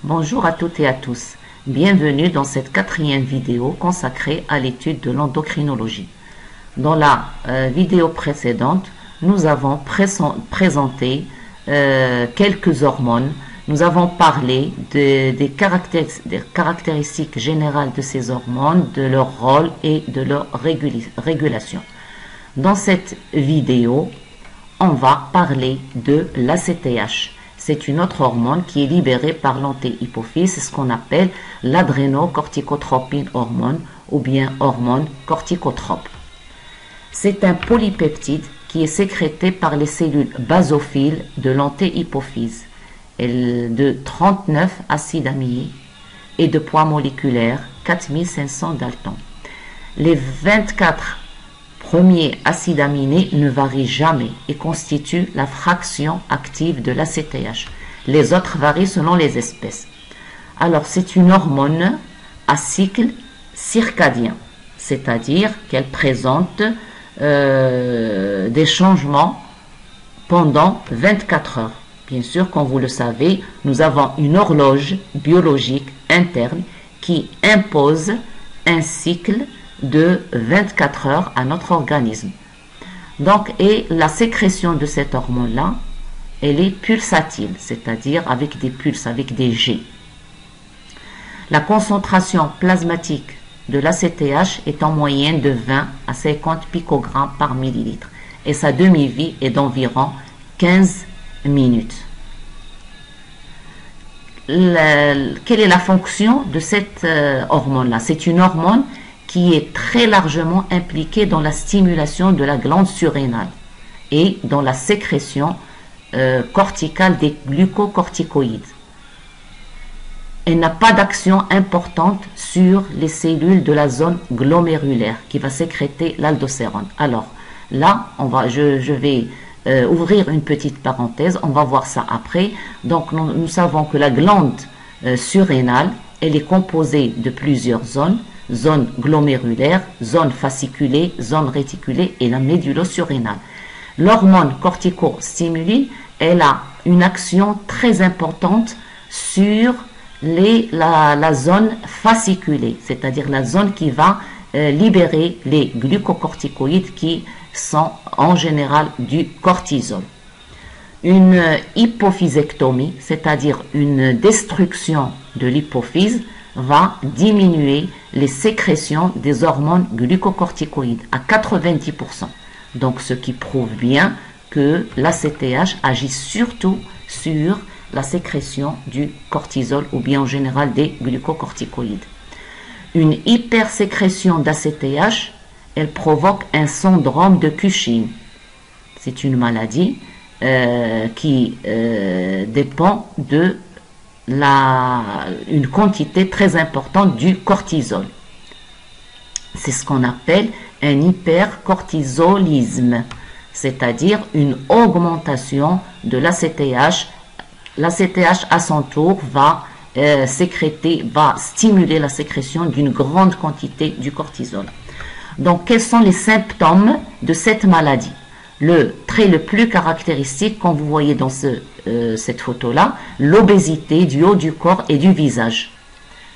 Bonjour à toutes et à tous. Bienvenue dans cette quatrième vidéo consacrée à l'étude de l'endocrinologie. Dans la vidéo précédente, nous avons présenté quelques hormones. Nous avons parlé des caractéristiques générales de ces hormones, de leur rôle et de leur régulation. Dans cette vidéo, on va parler de l'ACTH. C'est une autre hormone qui est libérée par l'antéhypophyse, c'est ce qu'on appelle l'adrénocorticotropine hormone ou bien hormone corticotrope. C'est un polypeptide qui est sécrété par les cellules basophiles de l'antéhypophyse de 39 acides aminés et de poids moléculaire 4500 daltons. Les 24 premiers acides aminés ne varient jamais et constituent la fraction active de l'ACTH. Les autres varient selon les espèces. Alors, c'est une hormone à cycle circadien, c'est-à-dire qu'elle présente des changements pendant 24 heures. Bien sûr, comme vous le savez, nous avons une horloge biologique interne qui impose un cycle de 24 heures à notre organisme. Donc, et la sécrétion de cette hormone-là, elle est pulsatile, c'est-à-dire avec des pulses, avec des jets. La concentration plasmatique de l'ACTH est en moyenne de 20 à 50 picogrammes par millilitre et sa demi-vie est d'environ 15 minutes. Quelle est la fonction de cette hormone-là? C'est une hormone qui est très largement impliquée dans la stimulation de la glande surrénale et dans la sécrétion corticale des glucocorticoïdes. Elle n'a pas d'action importante sur les cellules de la zone glomérulaire qui va sécréter l'aldostérone. Alors là, je vais ouvrir une petite parenthèse, on va voir ça après. Donc nous savons que la glande surrénale, elle est composée de plusieurs zones: zone glomérulaire, zone fasciculée, zone réticulée et la médullosurrénale. L'hormone corticostimuline, elle a une action très importante sur la zone fasciculée, c'est-à-dire la zone qui va libérer les glucocorticoïdes qui sont en général du cortisol. Une hypophysectomie, c'est-à-dire une destruction de l'hypophyse, va diminuer les sécrétions des hormones glucocorticoïdes à 90%. Donc, ce qui prouve bien que l'ACTH agit surtout sur la sécrétion du cortisol ou bien en général des glucocorticoïdes. Une hypersécrétion d'ACTH, elle provoque un syndrome de Cushing. C'est une maladie qui dépend de une quantité très importante du cortisol. C'est ce qu'on appelle un hypercortisolisme, c'est-à-dire une augmentation de l'ACTH. L'ACTH à son tour va stimuler la sécrétion d'une grande quantité du cortisol. Donc, quels sont les symptômes de cette maladie? Le trait le plus caractéristique, comme vous voyez dans cette photo-là, l'obésité du haut du corps et du visage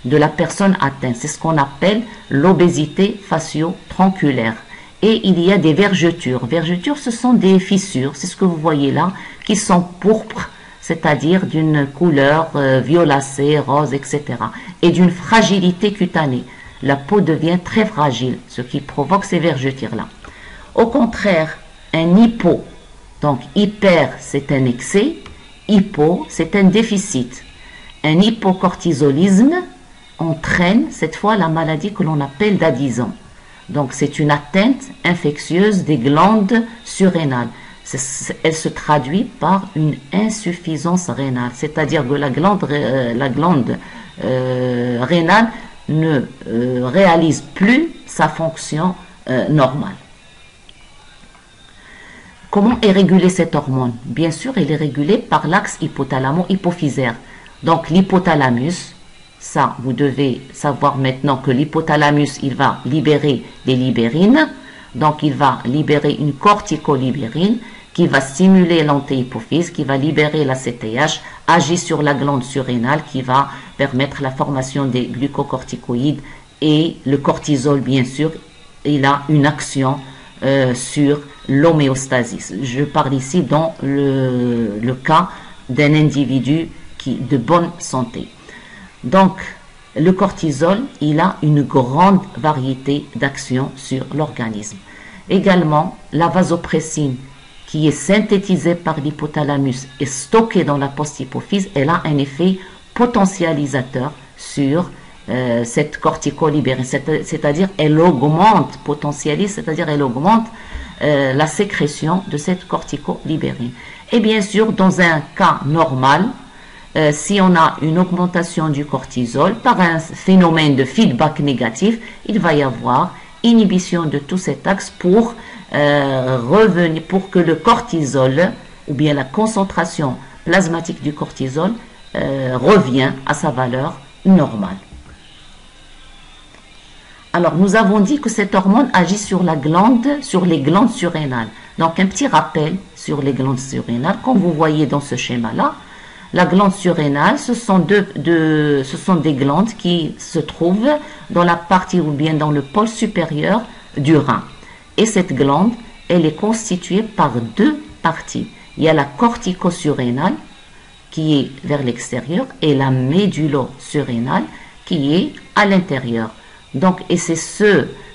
de la personne atteinte. C'est ce qu'on appelle l'obésité facio-tronculaire. Et il y a des vergetures. Vergetures, ce sont des fissures, c'est ce que vous voyez là, qui sont pourpres, c'est-à-dire d'une couleur violacée, rose, etc. Et d'une fragilité cutanée. La peau devient très fragile, ce qui provoque ces vergetures-là. Au contraire, un hypo, donc hyper c'est un excès, hypo c'est un déficit. Un hypocortisolisme entraîne cette fois la maladie que l'on appelle d'Addison. Donc c'est une atteinte infectieuse des glandes surrénales. Elle se traduit par une insuffisance rénale, c'est-à-dire que la glande rénale ne réalise plus sa fonction normale. Comment est régulée cette hormone? Bien sûr, elle est régulée par l'axe hypothalamo-hypophysaire. Donc l'hypothalamus, ça vous devez savoir maintenant que l'hypothalamus, il va libérer des libérines. Donc il va libérer une corticolibérine qui va stimuler l'antéhypophyse, qui va libérer la CTH, agit sur la glande surrénale, qui va permettre la formation des glucocorticoïdes, et le cortisol, bien sûr, il a une action sur l'homéostasie. Je parle ici dans le cas d'un individu de bonne santé. Donc, le cortisol, il a une grande variété d'actions sur l'organisme. Également, la vasopressine, qui est synthétisée par l'hypothalamus et stockée dans la post-hypophyse, elle a un effet potentialisateur sur cette corticolibérine, c'est-à-dire elle augmente, potentialise, c'est-à-dire elle augmente la sécrétion de cette corticolibérine. Et bien sûr, dans un cas normal, si on a une augmentation du cortisol par un phénomène de feedback négatif, il va y avoir inhibition de tout cet axe pour revenir, pour que le cortisol ou bien la concentration plasmatique du cortisol revient à sa valeur normale. Alors, nous avons dit que cette hormone agit sur les glandes surrénales. Donc, un petit rappel sur les glandes surrénales. Comme vous voyez dans ce schéma-là, la glande surrénale, ce sont des glandes qui se trouvent dans la partie ou bien dans le pôle supérieur du rein. Et cette glande, elle est constituée par deux parties. Il y a la cortico-surrénale qui est vers l'extérieur et la médullo-surrénale qui est à l'intérieur. Donc, et c'est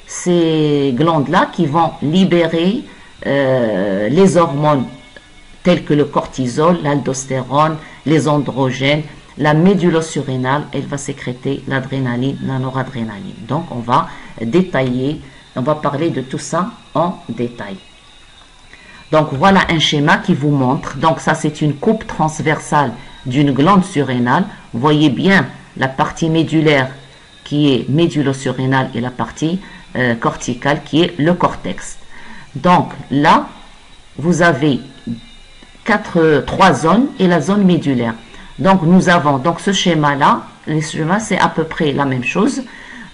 ces glandes-là qui vont libérer les hormones telles que le cortisol, l'aldostérone, les androgènes. La médullosurrénale, elle va sécréter l'adrénaline, la noradrénaline. Donc, on va parler de tout ça en détail. Donc, voilà un schéma qui vous montre. Donc, ça, c'est une coupe transversale d'une glande surrénale. Vous voyez bien la partie médulaire qui est médullosurrénale et la partie corticale qui est le cortex. Donc, là, vous avez trois zones et la zone médulaire. Donc, nous avons ce schéma-là. Le schéma, c'est à peu près la même chose.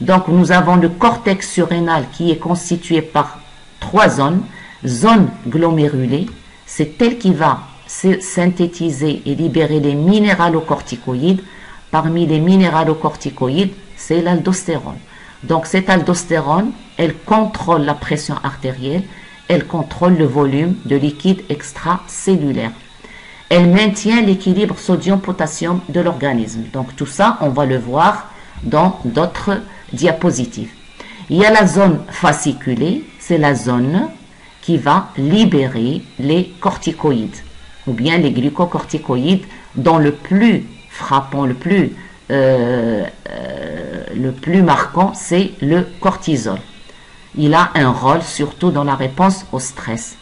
Donc, nous avons le cortex surrénal qui est constitué par trois zones. Zone glomérulée, c'est elle qui va synthétiser et libérer les minéralocorticoïdes. Parmi les minéralocorticoïdes, c'est l'aldostérone. Donc, cette aldostérone, elle contrôle la pression artérielle, elle contrôle le volume de liquide extracellulaire. Elle maintient l'équilibre sodium-potassium de l'organisme. Donc, tout ça, on va le voir dans d'autres diapositives. Il y a la zone fasciculée, c'est la zone qui va libérer les corticoïdes, ou bien les glucocorticoïdes, dont le plus frappant, le plus marquant, c'est le cortisol. Il a un rôle surtout dans la réponse au stress.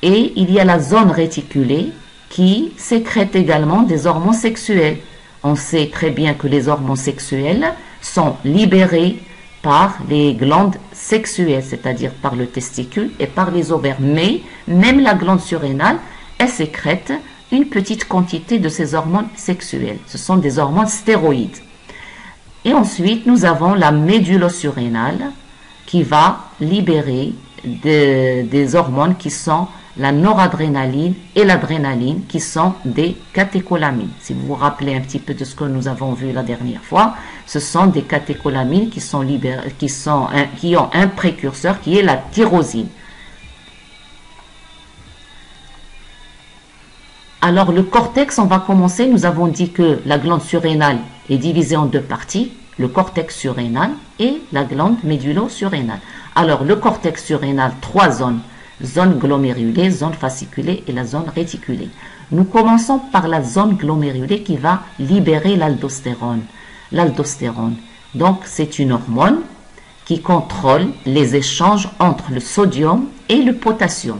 Et il y a la zone réticulée qui sécrète également des hormones sexuelles. On sait très bien que les hormones sexuelles sont libérées par les glandes sexuelles, c'est-à-dire par le testicule et par les ovaires. Mais même la glande surrénale, elle sécrète une petite quantité de ces hormones sexuelles. Ce sont des hormones stéroïdes. Et ensuite, nous avons la médullosurrénale qui va libérer des hormones qui sont la noradrénaline et l'adrénaline, qui sont des catécholamines. Si vous vous rappelez un petit peu de ce que nous avons vu la dernière fois, ce sont des catécholamines qui ont un précurseur qui est la tyrosine. Alors, le cortex, on va commencer. Nous avons dit que la glande surrénale est divisée en deux parties, le cortex surrénal et la glande médullosurrénale. Alors, le cortex surrénal, trois zones. Zone glomérulée, zone fasciculée et la zone réticulée. Nous commençons par la zone glomérulée qui va libérer l'aldostérone. L'aldostérone, donc, c'est une hormone qui contrôle les échanges entre le sodium et le potassium.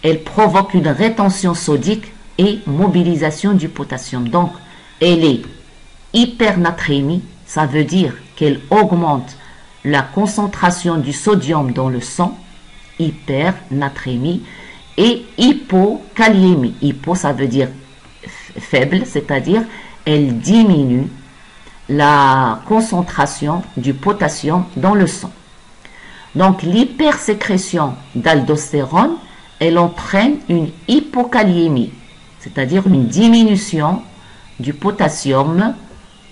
Elle provoque une rétention sodique et mobilisation du potassium. Donc, elle est hypernatrémie, ça veut dire qu'elle augmente la concentration du sodium dans le sang, hypernatrémie, et hypokaliémie. Hypo, ça veut dire faible, c'est-à-dire elle diminue la concentration du potassium dans le sang. Donc, l'hypersécrétion d'aldostérone, elle entraîne une hypokaliémie, c'est-à-dire une diminution du potassium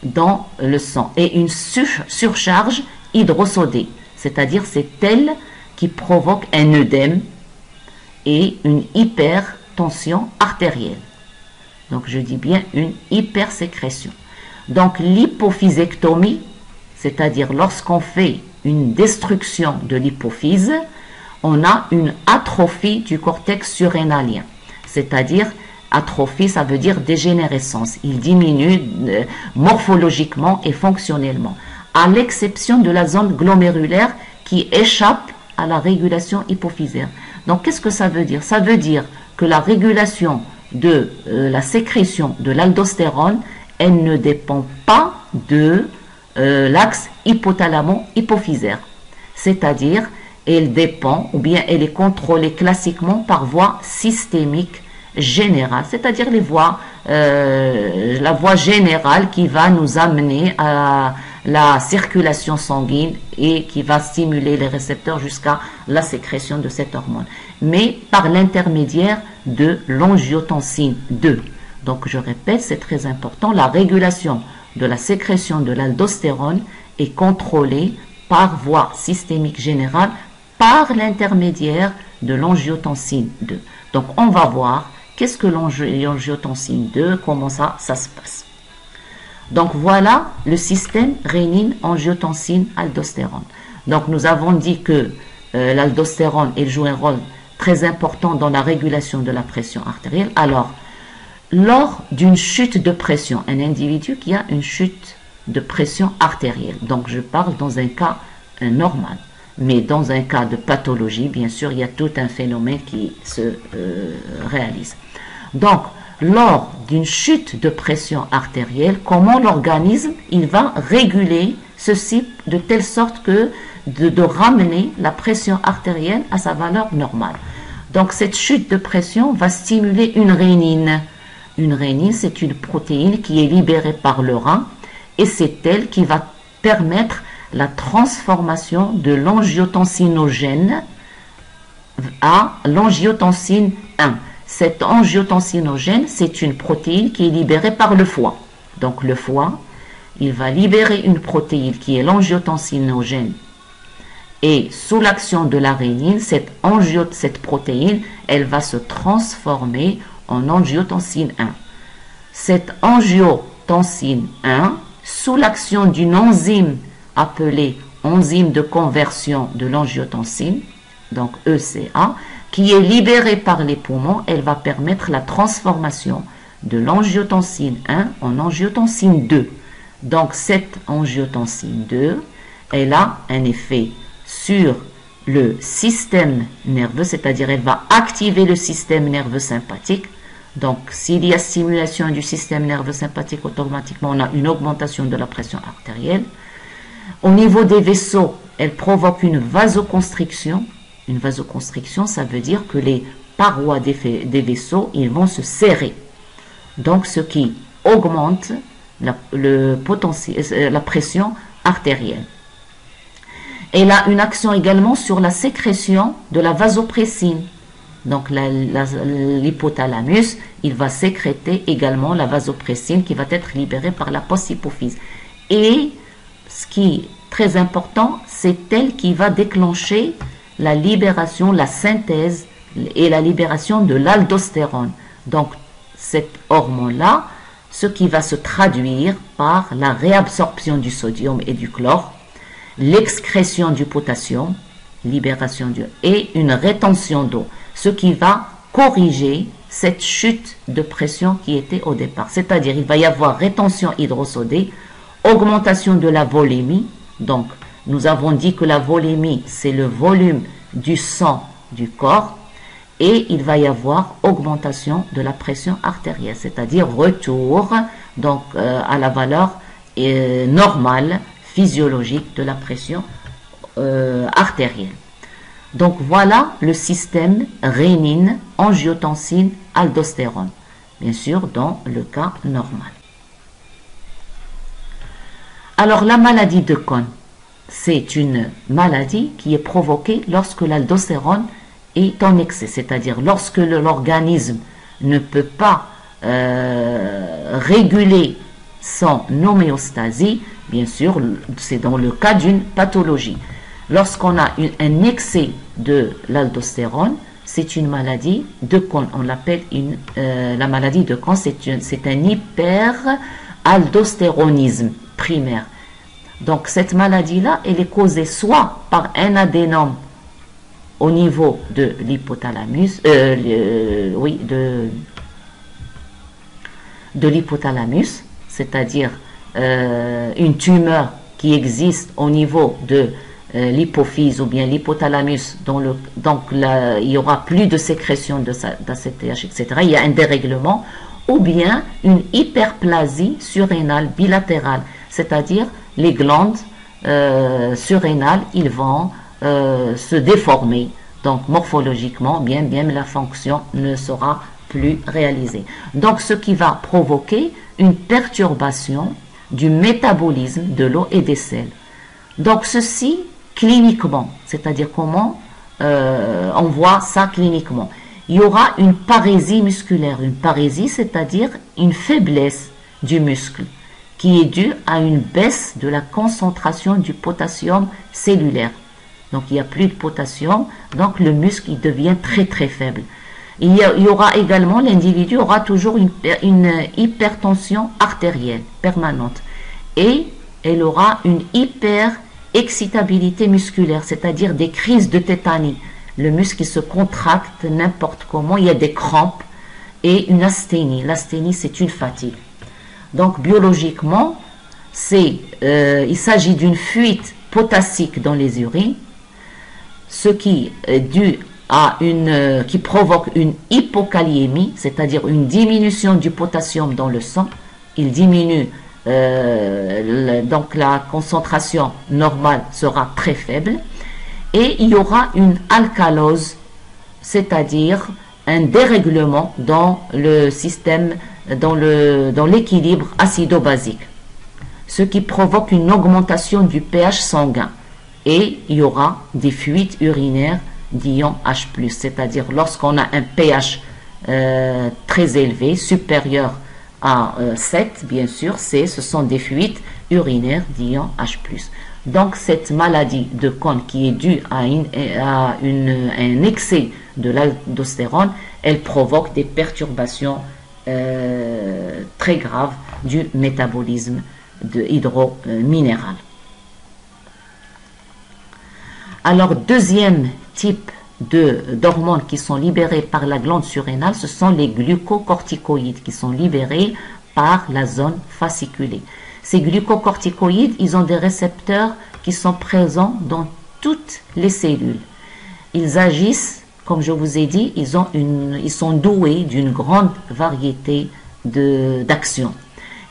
dans le sang et une surcharge hydrosodée, c'est-à-dire c'est elle qui provoque un œdème et une hypertension artérielle. Donc je dis bien une hypersécrétion. Donc l'hypophysectomie, c'est-à-dire lorsqu'on fait une destruction de l'hypophyse, on a une atrophie du cortex surrénalien, c'est-à-dire atrophie, ça veut dire dégénérescence. Il diminue morphologiquement et fonctionnellement, à l'exception de la zone glomérulaire qui échappe à la régulation hypophysaire. Donc qu'est-ce que ça veut dire? Ça veut dire que la régulation de la sécrétion de l'aldostérone, elle ne dépend pas de l'axe hypothalamo-hypophysaire. C'est-à-dire, elle dépend, ou bien elle est contrôlée classiquement par voie systémique générale, c'est-à-dire la voie générale qui va nous amener à la circulation sanguine et qui va stimuler les récepteurs jusqu'à la sécrétion de cette hormone, mais par l'intermédiaire de l'angiotensine 2. Donc je répète, c'est très important, la régulation de la sécrétion de l'aldostérone est contrôlée par voie systémique générale par l'intermédiaire de l'angiotensine 2. Donc on va voir qu'est-ce que l'angiotensine 2, comment ça se passe. Donc voilà le système rénine-angiotensine-aldostérone. Donc nous avons dit que l'aldostérone joue un rôle très important dans la régulation de la pression artérielle. Alors, lors d'une chute de pression, un individu qui a une chute de pression artérielle, donc je parle dans un cas normal, mais dans un cas de pathologie, bien sûr, il y a tout un phénomène qui se réalise. Donc, lors d'une chute de pression artérielle, comment l'organisme il va réguler ceci de telle sorte que de ramener la pression artérielle à sa valeur normale. Donc cette chute de pression va stimuler une rénine. Une rénine, c'est une protéine qui est libérée par le rein et c'est elle qui va permettre la transformation de l'angiotensinogène à l'angiotensine 1. Cette angiotensinogène, c'est une protéine qui est libérée par le foie. Donc le foie, il va libérer une protéine qui est l'angiotensinogène. Et sous l'action de la rénine, cette protéine, elle va se transformer en angiotensine 1. Cette angiotensine 1, sous l'action d'une enzyme appelée enzyme de conversion de l'angiotensine, donc ECA, qui est libérée par les poumons, elle va permettre la transformation de l'angiotensine 1 en angiotensine 2. Donc cette angiotensine 2, elle a un effet sur le système nerveux, c'est-à-dire elle va activer le système nerveux sympathique. Donc s'il y a stimulation du système nerveux sympathique, automatiquement on a une augmentation de la pression artérielle. Au niveau des vaisseaux, elle provoque une vasoconstriction. Une vasoconstriction, ça veut dire que les parois des vaisseaux, ils vont se serrer. Donc ce qui augmente la pression artérielle. Elle a une action également sur la sécrétion de la vasopressine. Donc l'hypothalamus, il va sécréter également la vasopressine qui va être libérée par la posthypophyse. Et ce qui est très important, c'est elle qui va déclencher la libération, la synthèse et la libération de l'aldostérone. Donc cette hormone-là, ce qui va se traduire par la réabsorption du sodium et du chlore, l'excrétion du potassium, libération et une rétention d'eau, ce qui va corriger cette chute de pression qui était au départ. C'est-à-dire, il va y avoir rétention hydrosodée, augmentation de la volémie. Donc, nous avons dit que la volémie, c'est le volume du sang du corps, et il va y avoir augmentation de la pression artérielle, c'est-à-dire retour donc, à la valeur normale, physiologique de la pression artérielle. Donc voilà le système rénine, angiotensine, aldostérone, bien sûr dans le cas normal. Alors la maladie de Cohn, c'est une maladie qui est provoquée lorsque l'aldostérone est en excès, c'est-à-dire lorsque l'organisme ne peut pas réguler son homéostasie, bien sûr, c'est dans le cas d'une pathologie. Lorsqu'on a un excès de l'aldostérone, c'est une maladie de Kohn. On l'appelle la maladie de Kohn, c'est un hyperaldostéronisme primaire. Donc cette maladie-là, elle est causée soit par un adénome au niveau de l'hypothalamus, de l'hypothalamus, c'est-à-dire une tumeur qui existe au niveau de l'hypophyse ou bien l'hypothalamus, donc là, il y aura plus de sécrétion d'ACTH, etc. Il y a un dérèglement, ou bien une hyperplasie surrénale bilatérale, c'est-à-dire les glandes surrénales, ils vont se déformer. Donc morphologiquement, bien la fonction ne sera plus réalisée. Donc ce qui va provoquer une perturbation du métabolisme de l'eau et des sels. Donc ceci cliniquement, c'est-à-dire comment on voit ça cliniquement. Il y aura une parésie musculaire. Une parésie, c'est-à-dire une faiblesse du muscle qui est due à une baisse de la concentration du potassium cellulaire. Donc il n'y a plus de potassium, donc le muscle il devient très faible. Il y aura également, l'individu aura toujours une hypertension artérielle permanente et elle aura une hyper-excitabilité musculaire, c'est-à-dire des crises de tétanie. Le muscle il se contracte n'importe comment, il y a des crampes et une asthénie. L'asthénie, c'est une fatigue. Donc biologiquement, il s'agit d'une fuite potassique dans les urines, ce qui est dû à qui provoque une hypokaliémie, c'est-à-dire une diminution du potassium dans le sang. Il diminue, donc la concentration normale sera très faible. Et il y aura une alcalose, c'est-à-dire un dérèglement dans le système, dans l'équilibre acido-basique, ce qui provoque une augmentation du pH sanguin. Et il y aura des fuites urinaires d'ion H+, c'est-à-dire lorsqu'on a un pH très élevé, supérieur à 7, bien sûr, ce sont des fuites urinaires d'ion H+. Donc cette maladie de Kohn qui est due à un excès de l'aldostérone, elle provoque des perturbations très graves du métabolisme hydrominéral. Alors deuxième type d'hormones qui sont libérées par la glande surrénale, ce sont les glucocorticoïdes qui sont libérés par la zone fasciculée. Ces glucocorticoïdes, ils ont des récepteurs qui sont présents dans toutes les cellules. Ils agissent, comme je vous ai dit, ils sont doués d'une grande variété d'actions.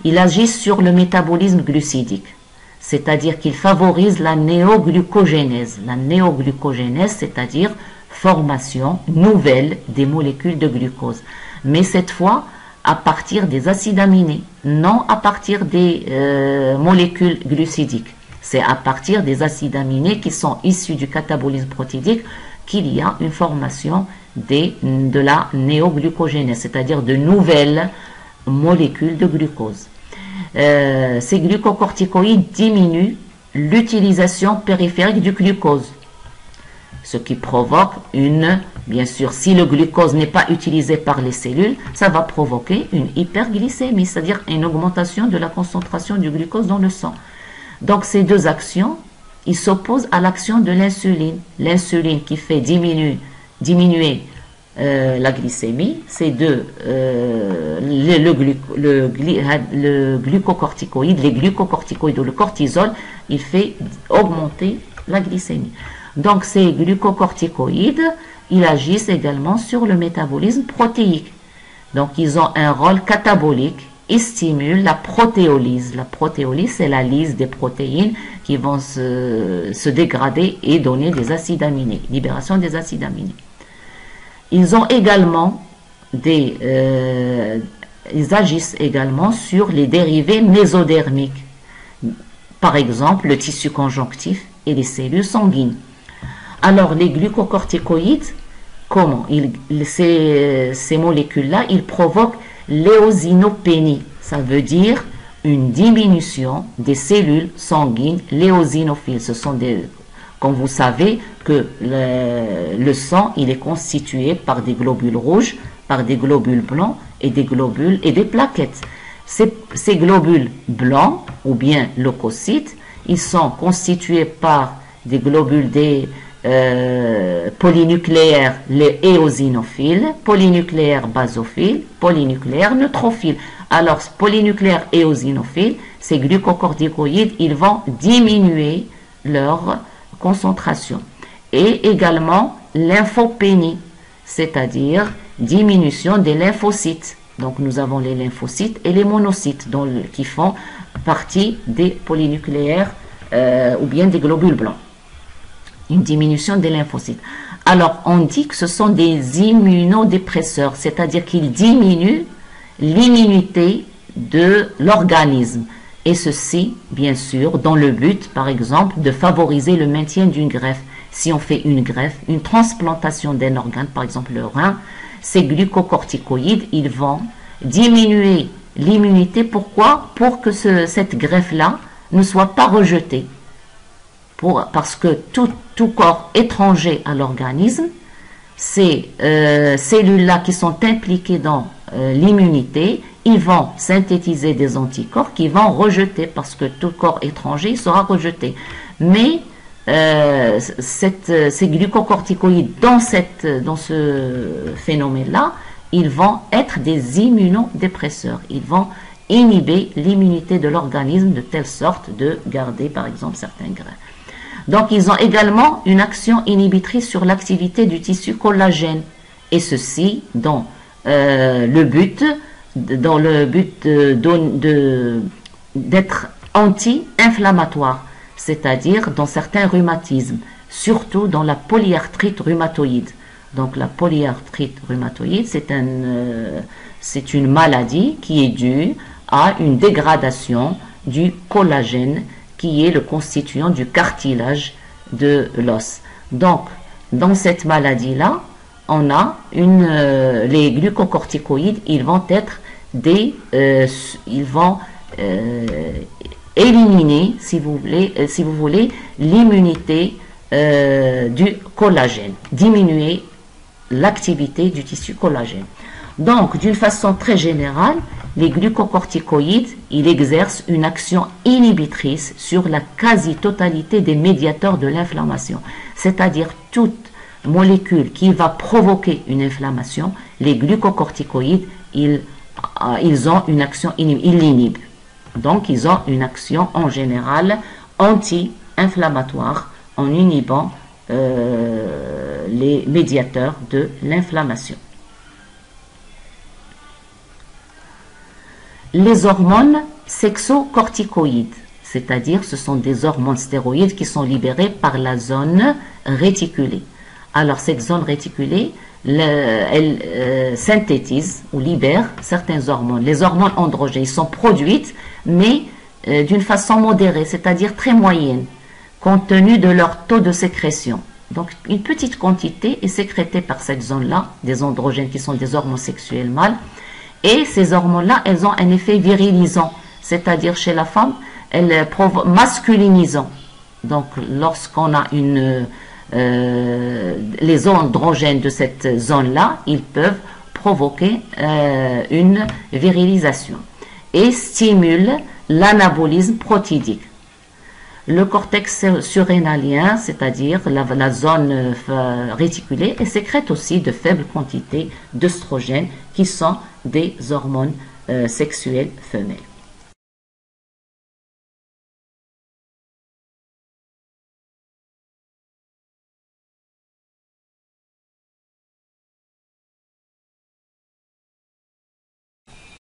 Ils agissent sur le métabolisme glucidique, c'est-à-dire qu'ils favorisent la néoglucogénèse. La néoglucogénèse, c'est-à-dire formation nouvelle des molécules de glucose. Mais cette fois, à partir des acides aminés, non à partir des molécules glucidiques. C'est à partir des acides aminés qui sont issus du catabolisme protidique qu'il y a une formation de la néoglucogénèse, c'est-à-dire de nouvelles molécules de glucose. Ces glucocorticoïdes diminuent l'utilisation périphérique du glucose, ce qui provoque bien sûr, si le glucose n'est pas utilisé par les cellules, ça va provoquer une hyperglycémie, c'est-à-dire une augmentation de la concentration du glucose dans le sang. Donc ces deux actions, ils s'opposent à l'action de l'insuline. L'insuline qui fait diminuer la glycémie, c'est le glucocorticoïde, les glucocorticoïdes ou le cortisol, il fait augmenter la glycémie. Donc ces glucocorticoïdes, ils agissent également sur le métabolisme protéique. Donc ils ont un rôle catabolique, ils stimulent la protéolyse. La protéolyse, c'est la lyse des protéines qui vont se dégrader et donner des acides aminés, libération des acides aminés. Ils ont également ils agissent également sur les dérivés mésodermiques, par exemple le tissu conjonctif et les cellules sanguines. Alors les glucocorticoïdes, comment ces molécules-là, ils provoquent l'éosinopénie. Ça veut dire une diminution des cellules sanguines l'éosinophiles. Ce sont des, comme vous savez, que le sang, il est constitué par des globules rouges, par des globules blancs et des globules et des plaquettes. Ces globules blancs, ou bien leucocytes, ils sont constitués par des globules polynucléaires, les éosinophiles, polynucléaires basophiles, polynucléaires neutrophiles. Alors, polynucléaires éosinophiles, ces glucocorticoïdes, ils vont diminuer leur concentration. Et également lymphopénie, c'est-à-dire diminution des lymphocytes. Donc, nous avons les lymphocytes et les monocytes qui font partie des polynucléaires ou bien des globules blancs. Une diminution des lymphocytes. Alors, on dit que ce sont des immunodépresseurs, c'est-à-dire qu'ils diminuent l'immunité de l'organisme. Et ceci, bien sûr, dans le but, par exemple, de favoriser le maintien d'une greffe. Si on fait une greffe, une transplantation d'un organe, par exemple le rein, ces glucocorticoïdes, ils vont diminuer l'immunité. Pourquoi? Pour que cette greffe-là ne soit pas rejetée. Parce que tout corps étranger à l'organisme, ces cellules-là qui sont impliquées dans l'immunité, ils vont synthétiser des anticorps qui vont rejeter, parce que tout corps étranger sera rejeté. Mais ces glucocorticoïdes dans ce phénomène-là, ils vont être des immunodépresseurs. Ils vont inhiber l'immunité de l'organisme de telle sorte de garder, par exemple, certains grains. Donc, ils ont également une action inhibitrice sur l'activité du tissu collagène. Et ceci dans le but d'être anti-inflammatoire, c'est-à-dire dans certains rhumatismes, surtout dans la polyarthrite rhumatoïde. Donc, la polyarthrite rhumatoïde, c'est une maladie qui est due à une dégradation du collagène, qui est le constituant du cartilage de l'os. Donc, dans cette maladie-là, on a les glucocorticoïdes, ils vont être éliminer, si vous voulez, l'immunité du collagène, diminuer l'activité du tissu collagène. Donc, d'une façon très générale, les glucocorticoïdes, ils exercent une action inhibitrice sur la quasi-totalité des médiateurs de l'inflammation. C'est-à-dire toute molécule qui va provoquer une inflammation, les glucocorticoïdes, ils ont une action, ils l'inhibent. Donc, ils ont une action en général anti-inflammatoire en inhibant les médiateurs de l'inflammation. Les hormones sexocorticoïdes, c'est-à-dire ce sont des hormones stéroïdes qui sont libérées par la zone réticulée. Alors cette zone réticulée, elle synthétise ou libère certaines hormones. Les hormones androgènes sont produites, mais d'une façon modérée, c'est-à-dire très moyenne, compte tenu de leur taux de sécrétion. Donc une petite quantité est sécrétée par cette zone-là, des androgènes qui sont des hormones sexuelles mâles. Et ces hormones-là, elles ont un effet virilisant, c'est-à-dire chez la femme, elles provoquent masculinisant. Donc, lorsqu'on a les androgènes de cette zone-là, ils peuvent provoquer une virilisation et stimulent l'anabolisme protidique. Le cortex surrénalien, c'est-à-dire la zone réticulée, elle sécrète aussi de faibles quantités d'œstrogènes qui sont des hormones sexuelles femelles.